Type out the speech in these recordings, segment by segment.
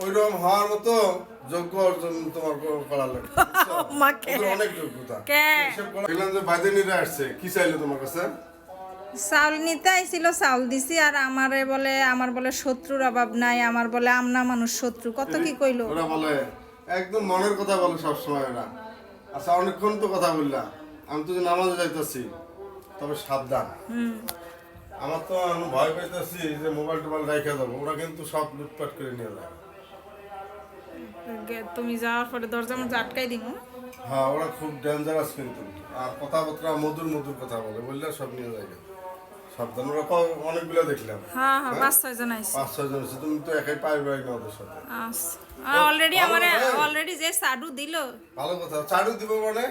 ওইরকম হওয়ার মতো যোগ্য অর্জন তোমার করা লাগবে অনেক যোগ্যতা দেখলাম যে বাদিনীরা আসছে কি চাইলো তোমার কাছে চাউল নিতে আইছিল চাউল দিছি আর আমার বলে শত্রুর অভাব নাই আমার বলে আমনা মানুষ শত্রু কত কি কইলো ওরা বলে একদম মনের কথা বলে সবসময় ওরা আচ্ছা অনেকক্ষণ তো কথা বললাম আমি তো যে নামাজে যাইতেছি তবে সাবধান আমার তো আমি ভয় পাইতেছি যে মোবাইল টোবাইল রেখে দেবো ওরা কিন্তু সব লুটপাট করে নিয়ে যায় তুমি যাওয়ার পরে দরজা মধ্যে আটকাই দিমু হ্যাঁ ওরা খুব ডেঞ্জারাস কিন্তু আর কথাবার্তা মধুর মধুর কথা বললে সব নিয়ে যায় সাবধান ওরা অনেকগুলো দেখলাম হ্যাঁ 5-6 জন আইছে 5-6 জন আছে তুমি তো একাই পাইবাই না ওদের সাথে অলরেডি যে চাডু দিল ভালো কথা চাডু দিব মানে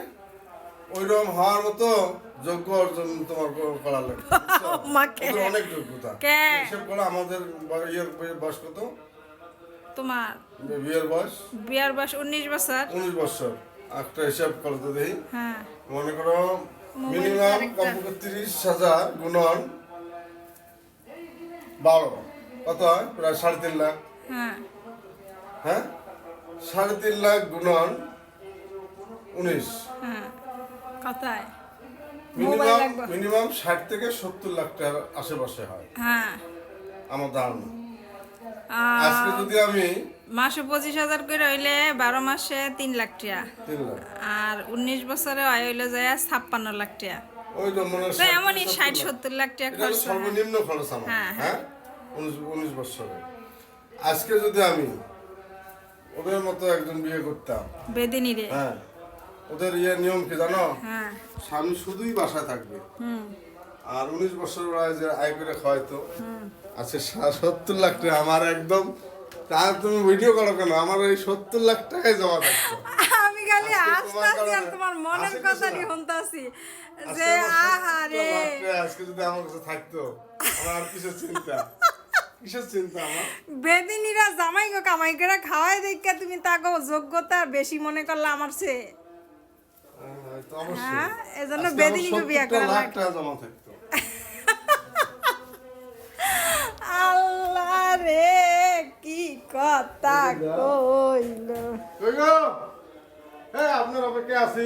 ওইরকম হওয়ার মতো যোগ্য অর্জন তোমার করা লাগবে অনেক যোগ্যতা হিসেব করো আমাদের বয়স কত তোমার বিয়ের বয়স 19 বছর 19 বছর একটা হিসাব করো তো দেখি হ্যাঁ মনে করো মিনিমাম কমপক্ষে 30,000 গুণন 12 কত হয় প্রায় 3.5 লাখ হ্যাঁ 3.5 লাখ গুণন 19 হ্যাঁ কথায় মিনিমাম 60 থেকে 70 লাখ টাকার আশেপাশে হয় হ্যাঁ আমার ধারণা আজকে যদি আমি মাসে 25,000 করে হইলে 12 মাসে 3 লাখ টাকা 3 লাখ আর 19 বছরে হইলে যায় 56 লাখ টাকা ওই তো মনে হয় এমনই 60-70 লাখ টাকা খরচ সর্বনিম্ন খরচ আমার হ্যাঁ 19 বছরে আজকে যদি আমি ওদের মতো একজন বিয়ে করতাম বেদিনী রে হ্যাঁ ওদের নিয়ম কি জানো স্বামী শুধুই বাসায় থাকবে আর 19 বছর যে আয় করে খাওয়াইতো আচ্ছা 70 লাখ টাকা আমার একদম তা তুমি ভিডিও করো কেন আমার এই 70 লাখ টাকায় জমা থাকতো আমি খালি আসতাছি আর তোমার মনের কথাই শুনতাছি যে আহারে আজকে যদি আমার কাছে থাকতো আমার আর কিসের চিন্তা আমার বেদিনীরা জামাই গো কামাই করে খাওয়াই দেখে তুমি তাকে যোগ্যতা বেশি মনে করলে আমার চেয়ে হ্যাঁ এজন্য বেদিনীকে বিয়ে করা লাগতো জমা থাকতো আল্লাহ রে কি কথা কইলো আপনার অপেক্ষা আছি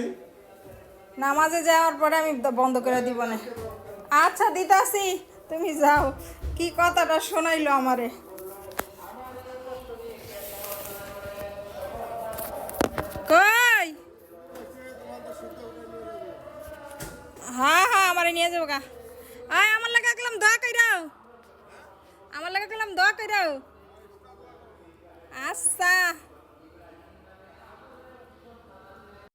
নামাজে যাওয়ার পরে আমি বন্ধ করে দিব না আচ্ছা দিতাছি তুমি যাও কি কথাটা শোনাইলো আমারে কই হ্যাঁ আমারে নিয়ে যাবো গা আমার লাগা গেলাম দোয়া কইরাও আমার লাগা গেলাম দোয়া কইরাও আচ্ছা